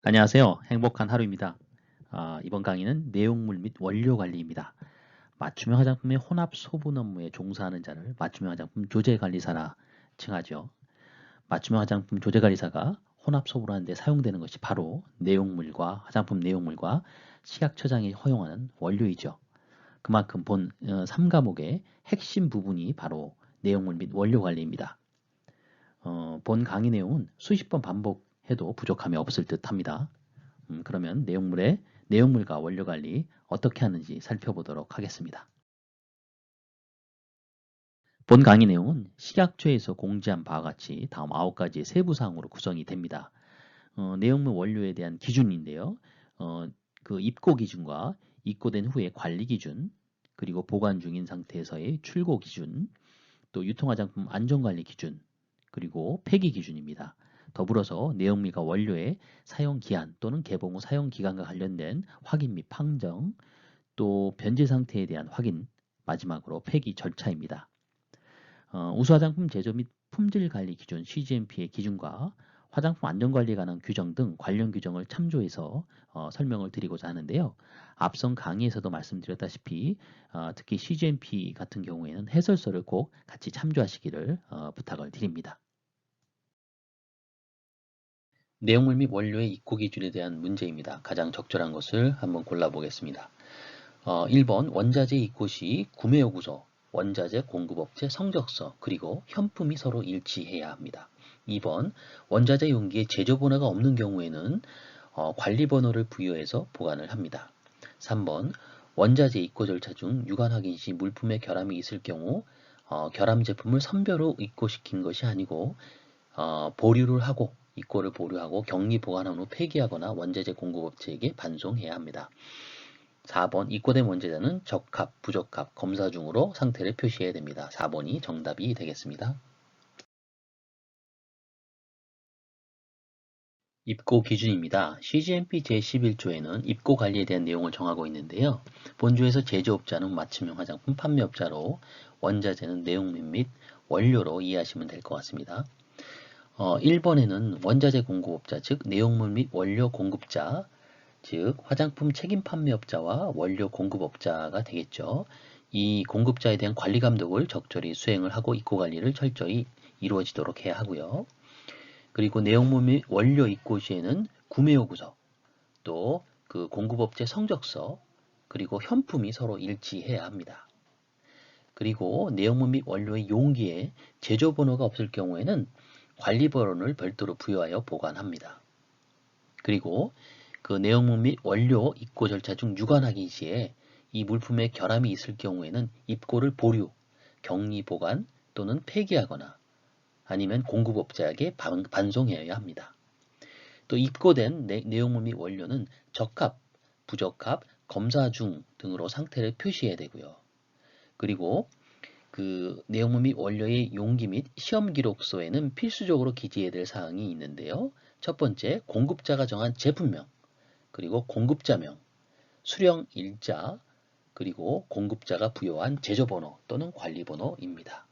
안녕하세요. 행복한 하루입니다. 이번 강의는 내용물 및 원료 관리입니다. 맞춤형 화장품의 혼합 소분 업무에 종사하는 자를 맞춤형 화장품 조제관리사라 칭하죠. 맞춤형 화장품 조제관리사가 혼합 소분하는 데 사용되는 것이 바로 내용물과 화장품 내용물과 식약처장이 허용하는 원료이죠. 그만큼 본 3과목의 핵심 부분이 바로 내용물 및 원료 관리입니다. 본 강의 내용은 수십 번 반복해도 부족함이 없을 듯 합니다. 그러면 내용물과 원료 관리 어떻게 하는지 살펴보도록 하겠습니다. 본 강의 내용은 식약처에서 공지한 바와 같이 다음 9가지의 세부 사항으로 구성이 됩니다. 내용물 원료에 대한 기준인데요. 그 입고 기준과 입고된 후의 관리 기준, 그리고 보관 중인 상태에서의 출고 기준, 또 유통화장품 안전관리 기준, 그리고 폐기 기준입니다. 더불어서 내용물과 원료의 사용기한 또는 개봉 후 사용기간과 관련된 확인 및 판정, 또 변질 상태에 대한 확인, 마지막으로 폐기 절차입니다. 우수화장품 제조 및 품질관리 기준 CGMP의 기준과 화장품 안전관리에 관한 규정 등 관련 규정을 참조해서 설명을 드리고자 하는데요. 앞선 강의에서도 말씀드렸다시피 특히 CGMP 같은 경우에는 해설서를 꼭 같이 참조하시기를 부탁을 드립니다. 내용물 및 원료의 입고 기준에 대한 문제입니다. 가장 적절한 것을 한번 골라보겠습니다. 1번 원자재 입고 시 구매 요구서, 원자재 공급업체 성적서, 그리고 현품이 서로 일치해야 합니다. 2번 원자재 용기에 제조 번호가 없는 경우에는 관리 번호를 부여해서 보관을 합니다. 3번 원자재 입고 절차 중 유관 확인 시 물품에 결함이 있을 경우 결함 제품을 선별로 입고시킨 것이 아니고 보류를 하고 입고를 보류하고 격리 보관한 후 폐기하거나 원자재 공급업체에게 반송해야 합니다. 4번 입고된 원자재는 적합, 부적합, 검사 중으로 상태를 표시해야 됩니다. 4번이 정답이 되겠습니다. 입고 기준입니다. CGMP 제11조에는 입고 관리에 대한 내용을 정하고 있는데요. 본조에서 제조업자는 맞춤형 화장품 판매업자로 원자재는 내용물 및 원료로 이해하시면 될 것 같습니다. 1번에는 원자재 공급업자, 즉 내용물 및 원료 공급자, 즉 화장품 책임 판매업자와 원료 공급업자가 되겠죠. 이 공급자에 대한 관리 감독을 적절히 수행을 하고 입고 관리를 철저히 이루어지도록 해야 하고요. 그리고 내용물 및 원료 입고 시에는 구매 요구서, 또 그 공급업체 성적서, 그리고 현품이 서로 일치해야 합니다. 그리고 내용물 및 원료의 용기에 제조 번호가 없을 경우에는 관리 번호를 별도로 부여하여 보관합니다. 그리고 그 내용물 및 원료 입고 절차 중 유관 확인 시에 이 물품에 결함이 있을 경우에는 입고를 보류, 격리 보관 또는 폐기하거나 아니면 공급업자에게 반송해야 합니다. 또 입고된 내용물 및 원료는 적합, 부적합, 검사 중 등으로 상태를 표시해야 되고요. 그리고 그 내용물 및 원료의 용기 및 시험 기록서에는 필수적으로 기재해야 될 사항이 있는데요. 첫 번째, 공급자가 정한 제품명, 그리고 공급자명, 수령 일자, 그리고 공급자가 부여한 제조번호 또는 관리번호입니다.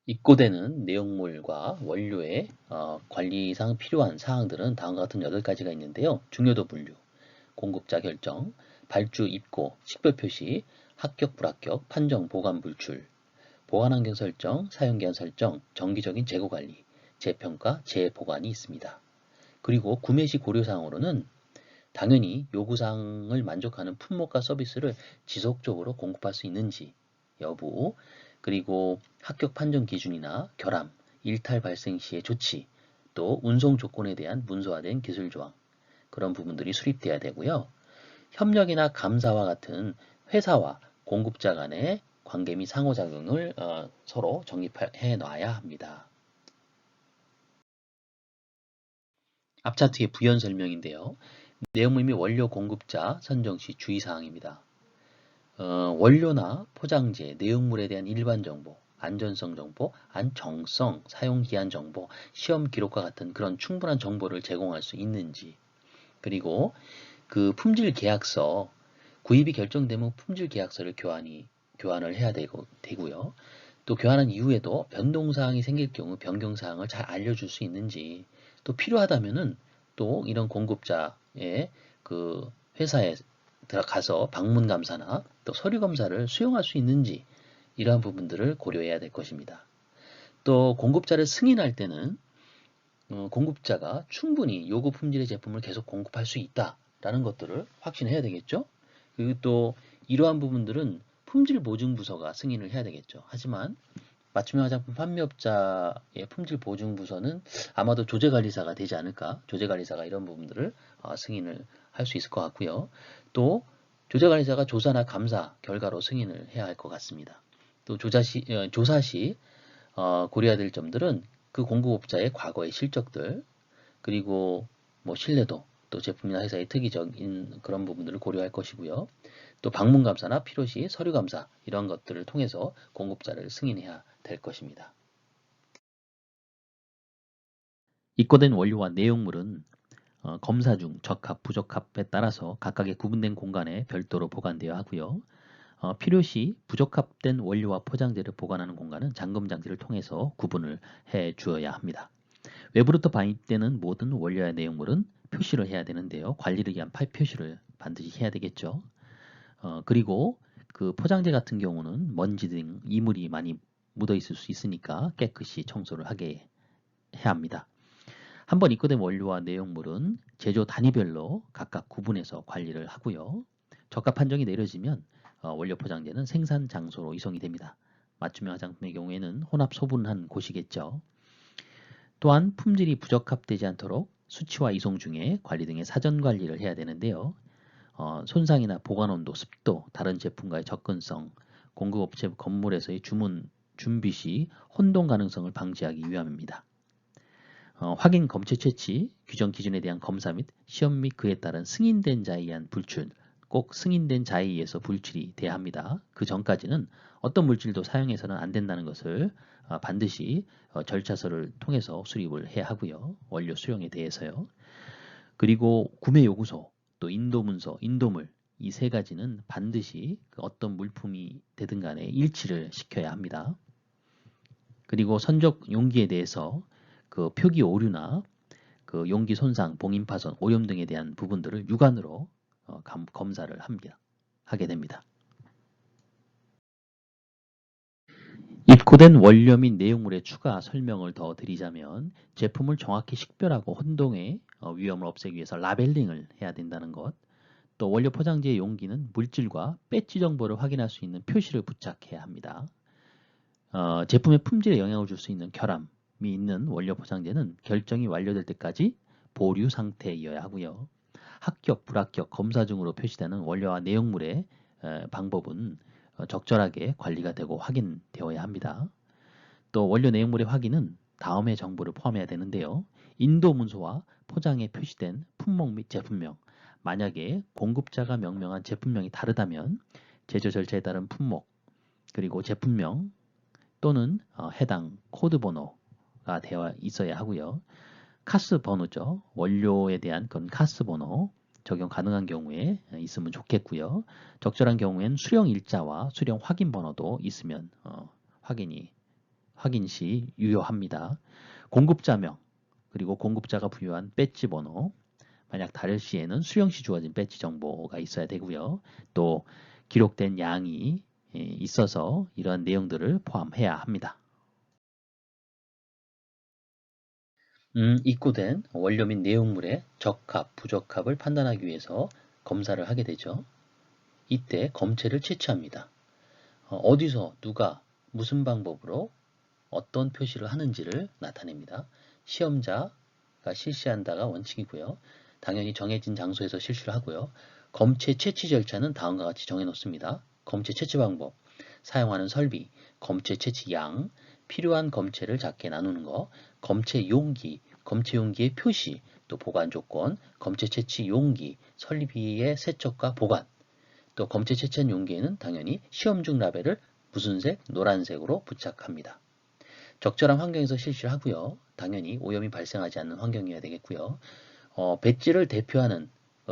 입고되는 내용물과 원료의 관리상 필요한 사항들은 다음과 같은 8가지가 있는데요. 중요도 분류, 공급자 결정, 발주 입고, 식별 표시, 합격 불합격, 판정 보관 불출, 보관 환경 설정, 사용기한 설정, 정기적인 재고 관리, 재평가, 재보관이 있습니다. 그리고 구매 시 고려사항으로는 당연히 요구사항을 만족하는 품목과 서비스를 지속적으로 공급할 수 있는지 여부, 그리고 합격 판정 기준이나 결함, 일탈 발생 시의 조치, 또 운송 조건에 대한 문서화된 기술 조항, 그런 부분들이 수립돼야 되고요. 협력이나 감사와 같은 회사와 공급자 간의 관계 및 상호작용을 서로 정립해 놔야 합니다. 앞차트의 부연 설명인데요. 내용물 및 원료 공급자 선정 시 주의사항입니다. 원료나 포장재, 내용물에 대한 일반 정보, 안전성 정보, 안정성, 사용기한 정보, 시험 기록과 같은 그런 충분한 정보를 제공할 수 있는지, 그리고 그 품질 계약서, 구입이 결정되면 품질 계약서를 교환을 해야 되고요. 또 교환한 이후에도 변동사항이 생길 경우 변경사항을 잘 알려줄 수 있는지, 또 필요하다면은 또 이런 공급자의 그 회사에 들어가서 방문 감사나 또 서류 검사를 수용할 수 있는지, 이러한 부분들을 고려해야 될 것입니다. 또 공급자를 승인할 때는 공급자가 충분히 요구 품질의 제품을 계속 공급할 수 있다라는 것들을 확신해야 되겠죠. 그리고 또 이러한 부분들은 품질보증부서가 승인을 해야 되겠죠. 하지만 맞춤형 화장품 판매업자의 품질보증부서는 아마도 조제관리사가 되지 않을까. 조제관리사가 이런 부분들을 승인을 할 수 있을 것 같고요. 또 조제관리사가 조사나 감사 결과로 승인을 해야 할 것 같습니다. 또 조사 시 고려해야 될 점들은 그 공급업자의 과거의 실적들, 그리고 뭐 신뢰도, 또 제품이나 회사의 특이적인 그런 부분들을 고려할 것이고요. 또 방문 감사나 필요시 서류 감사, 이런 것들을 통해서 공급자를 승인해야 될 것입니다. 입고된 원료와 내용물은 검사 중 적합, 부적합에 따라서 각각의 구분된 공간에 별도로 보관되어야 하고요. 필요시 부적합된 원료와 포장재를 보관하는 공간은 잠금 장치를 통해서 구분을 해 주어야 합니다. 외부로부터 반입되는 모든 원료와 내용물은 표시를 해야 되는데요. 관리를 위한 표시를 반드시 해야 되겠죠. 그리고 그 포장재 같은 경우는 먼지 등 이물이 많이 묻어 있을 수 있으니까 깨끗이 청소를 하게 해야 합니다. 한번 입고된 원료와 내용물은 제조 단위별로 각각 구분해서 관리를 하고요. 저가 판정이 내려지면 원료 포장재는 생산 장소로 이송이 됩니다. 맞춤형 화장품의 경우에는 혼합 소분한 곳이겠죠. 또한 품질이 부적합되지 않도록 수치화 이송 중에 관리 등의 사전 관리를 해야 되는데요. 손상이나 보관 온도, 습도, 다른 제품과의 접근성, 공급업체 건물에서의 준비 시 혼동 가능성을 방지하기 위함입니다. 확인 검체 채취, 규정 기준에 대한 검사 및 시험 및 그에 따른 승인된 자에 의한 불출, 꼭 승인된 자에 의해서 불출이 돼야 합니다. 그 전까지는 어떤 물질도 사용해서는 안 된다는 것을 반드시 절차서를 통해서 수립을 해야 하고요. 원료 수용에 대해서요. 그리고 구매 요구서, 또 인도문서, 인도물, 이 세 가지는 반드시 어떤 물품이 되든 간에 일치를 시켜야 합니다. 그리고 선적 용기에 대해서 그 표기 오류나 그 용기 손상, 봉인 파손, 오염 등에 대한 부분들을 육안으로 검사를 하게 됩니다. 입고된 원료 및 내용물의 추가 설명을 더 드리자면 제품을 정확히 식별하고 혼동의 위험을 없애기 위해서 라벨링을 해야 된다는 것, 또 원료 포장지의 용기는 물질과 배지 정보를 확인할 수 있는 표시를 부착해야 합니다. 제품의 품질에 영향을 줄 수 있는 결함이 있는 원료 포장재는 결정이 완료될 때까지 보류 상태여야 하고요. 합격, 불합격, 검사 중으로 표시되는 원료와 내용물의 방법은 적절하게 관리가 되고 확인되어야 합니다. 또 원료 내용물의 확인은 다음의 정보를 포함해야 되는데요. 인도 문서와 포장에 표시된 품목 및 제품명, 만약에 공급자가 명명한 제품명이 다르다면 제조 절차에 따른 품목, 그리고 제품명 또는 해당 코드 번호가 되어 있어야 하고요. 카스 번호죠. 원료에 대한 그런 카스 번호 적용 가능한 경우에 있으면 좋겠고요. 적절한 경우엔 수령 일자와 수령 확인 번호도 있으면 확인 시 유효합니다. 공급자명, 그리고 공급자가 부여한 배지 번호, 만약 다를 시에는 수령 시 주어진 배지 정보가 있어야 되고요. 또 기록된 양이 있어서 이러한 내용들을 포함해야 합니다. 입고된 원료 및 내용물의 적합, 부적합을 판단하기 위해서 검사를 하게 되죠. 이때 검체를 채취합니다. 어디서 누가 무슨 방법으로 어떤 표시를 하는지를 나타냅니다. 시험자가 실시한다가 원칙이고요. 당연히 정해진 장소에서 실시를 하고요. 검체 채취 절차는 다음과 같이 정해놓습니다. 검체 채취 방법, 사용하는 설비, 검체 채취 양, 필요한 검체를 작게 나누는 거, 검체 용기, 검체 용기의 표시, 또 보관 조건, 검체 채취 용기, 설비의 세척과 보관, 또 검체 채취한 용기에는 당연히 시험 중 라벨을 무슨 색? 노란색으로 부착합니다. 적절한 환경에서 실시를 하고요. 당연히 오염이 발생하지 않는 환경이어야 되겠고요. 배지를 대표하는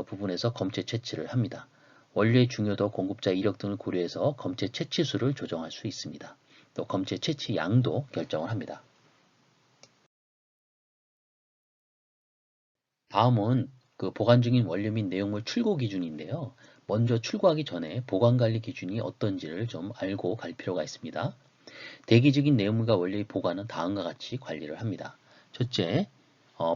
부분에서 검체 채취를 합니다. 원료의 중요도, 공급자 이력 등을 고려해서 검체 채취수를 조정할 수 있습니다. 또 검체 채취 양도 결정을 합니다. 다음은 그 보관 중인 원료 및 내용물 출고 기준인데요. 먼저 출고하기 전에 보관 관리 기준이 어떤지를 좀 알고 갈 필요가 있습니다. 대기적인 내용물과 원료의 보관은 다음과 같이 관리를 합니다. 첫째,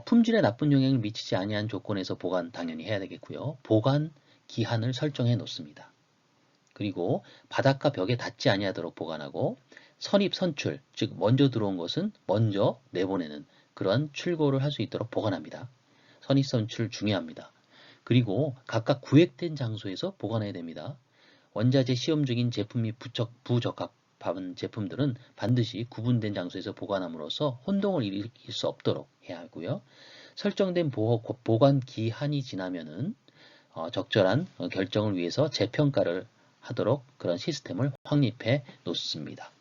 품질에 나쁜 영향을 미치지 아니한 조건에서 보관 당연히 해야 되겠고요. 보관 기한을 설정해 놓습니다. 그리고 바닥과 벽에 닿지 아니하도록 보관하고 선입 선출, 즉 먼저 들어온 것은 먼저 내보내는 그런 출고를 할 수 있도록 보관합니다. 선입 선출 중요합니다. 그리고 각각 구획된 장소에서 보관해야 됩니다. 원자재 시험 중인 제품 및 부적합한 제품들은 반드시 구분된 장소에서 보관함으로써 혼동을 일으킬 수 없도록 해야 하고요. 설정된 보관 기한이 지나면은 적절한 결정을 위해서 재평가를 하도록 그런 시스템을 확립해 놓습니다.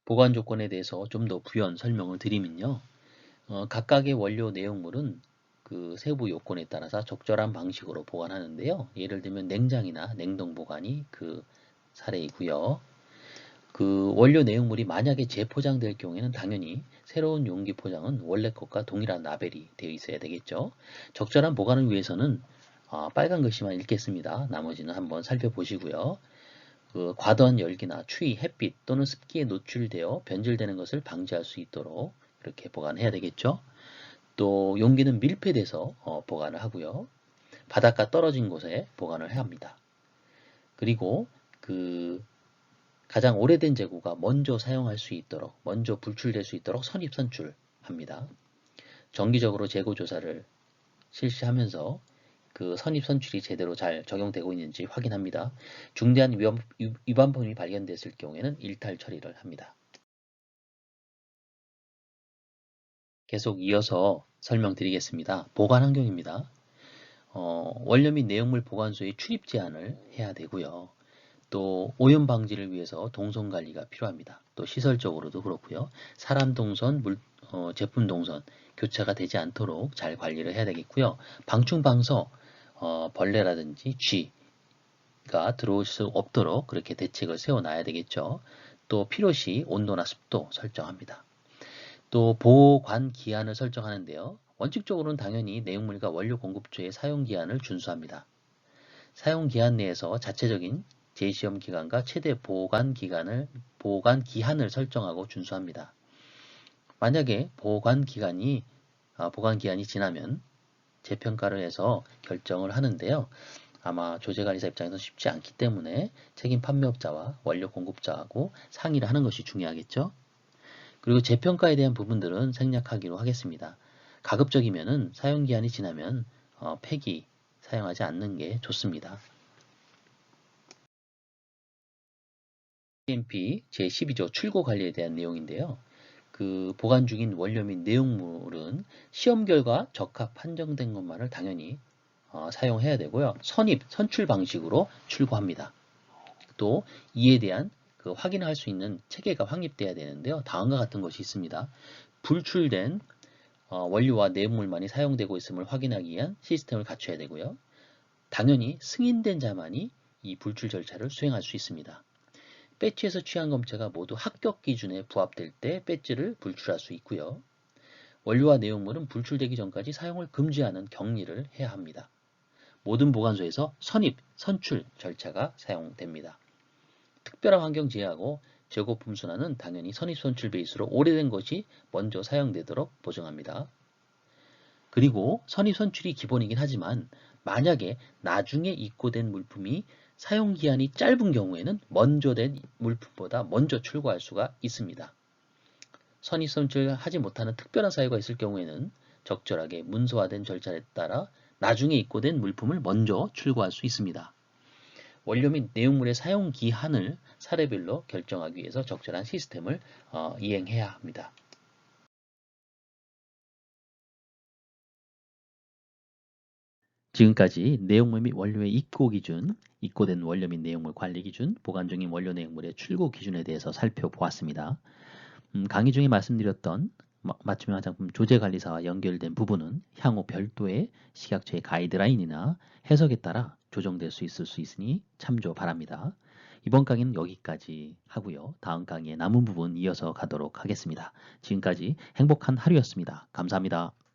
보관 조건에 대해서 좀 더 부연 설명을 드리면요. 각각의 원료 내용물은 그 세부 요건에 따라서 적절한 방식으로 보관하는데요. 예를 들면 냉장이나 냉동 보관이 그 사례이고요. 그 원료 내용물이 만약에 재포장될 경우에는 당연히 새로운 용기 포장은 원래 것과 동일한 라벨이 되어 있어야 되겠죠. 적절한 보관을 위해서는 빨간 글씨만 읽겠습니다. 나머지는 한번 살펴보시고요. 그 과도한 열기나 추위, 햇빛 또는 습기에 노출되어 변질되는 것을 방지할 수 있도록 이렇게 보관해야 되겠죠. 또 용기는 밀폐돼서 보관을 하고요. 바닷가 떨어진 곳에 보관을 해야 합니다. 그리고 그 가장 오래된 재고가 먼저 사용할 수 있도록, 먼저 불출될 수 있도록 선입 선출합니다. 정기적으로 재고 조사를 실시하면서 그 선입 선출이 제대로 잘 적용되고 있는지 확인합니다. 중대한 위반품이 발견됐을 경우에는 일탈 처리를 합니다. 계속 이어서 설명드리겠습니다. 보관 환경입니다. 원료 및 내용물 보관소의 출입 제한을 해야 되고요. 또 오염 방지를 위해서 동선 관리가 필요합니다. 또 시설적으로도 그렇고요. 사람 동선, 제품 동선 교차가 되지 않도록 잘 관리를 해야 되겠고요. 방충방서 벌레라든지 쥐가 들어올 수 없도록 그렇게 대책을 세워놔야 되겠죠. 또 필요시 온도나 습도 설정합니다. 또 보관 기한을 설정하는데요. 원칙적으로는 당연히 내용물과 원료 공급처의 사용 기한을 준수합니다. 사용 기한 내에서 자체적인 재시험 기간과 최대 보관 기한을 설정하고 준수합니다. 만약에 보관 기한이 지나면 재평가를 해서 결정을 하는데요. 아마 조제관리사 입장에서 쉽지 않기 때문에 책임 판매업자와 원료 공급자하고 상의를 하는 것이 중요하겠죠. 그리고 재평가에 대한 부분들은 생략하기로 하겠습니다. 가급적이면은 사용기한이 지나면 폐기, 사용하지 않는 게 좋습니다. GMP 제12조 출고 관리에 대한 내용인데요. 그 보관 중인 원료 및 내용물은 시험 결과 적합 판정된 것만을 당연히 사용해야 되고요. 선출 방식으로 출고합니다. 또 이에 대한 그 확인할 수 있는 체계가 확립돼야 되는데요. 다음과 같은 것이 있습니다. 불출된 원료와 내용물만이 사용되고 있음을 확인하기 위한 시스템을 갖춰야 되고요. 당연히 승인된 자만이 이 불출 절차를 수행할 수 있습니다. 배지에서 취한 검체가 모두 합격 기준에 부합될 때 배지를 불출할 수 있고요. 원료와 내용물은 불출되기 전까지 사용을 금지하는 격리를 해야 합니다. 모든 보관소에서 선입, 선출 절차가 사용됩니다. 특별한 환경 제하고 재고 품순환은 당연히 선입, 선출 베이스로 오래된 것이 먼저 사용되도록 보정합니다. 그리고 선입, 선출이 기본이긴 하지만 만약에 나중에 입고된 물품이 사용기한이 짧은 경우에는 먼저 된 물품보다 먼저 출고할 수가 있습니다. 선입, 선출하지 못하는 특별한 사유가 있을 경우에는 적절하게 문서화된 절차에 따라 나중에 입고된 물품을 먼저 출고할 수 있습니다. 원료 및 내용물의 사용 기한을 사례별로 결정하기 위해서 적절한 시스템을 이행해야 합니다. 지금까지 내용물 및 원료의 입고 기준, 입고된 원료 및 내용물 관리 기준, 보관 중인 원료 내용물의 출고 기준에 대해서 살펴보았습니다. 강의 중에 말씀드렸던 맞춤형 화장품 조제관리사와 연결된 부분은 향후 별도의 식약처의 가이드라인이나 해석에 따라 조정될 수 있을 수 있으니 참조 바랍니다. 이번 강의는 여기까지 하고요. 다음 강의에 남은 부분 이어서 가도록 하겠습니다. 지금까지 행복한 하루였습니다. 감사합니다.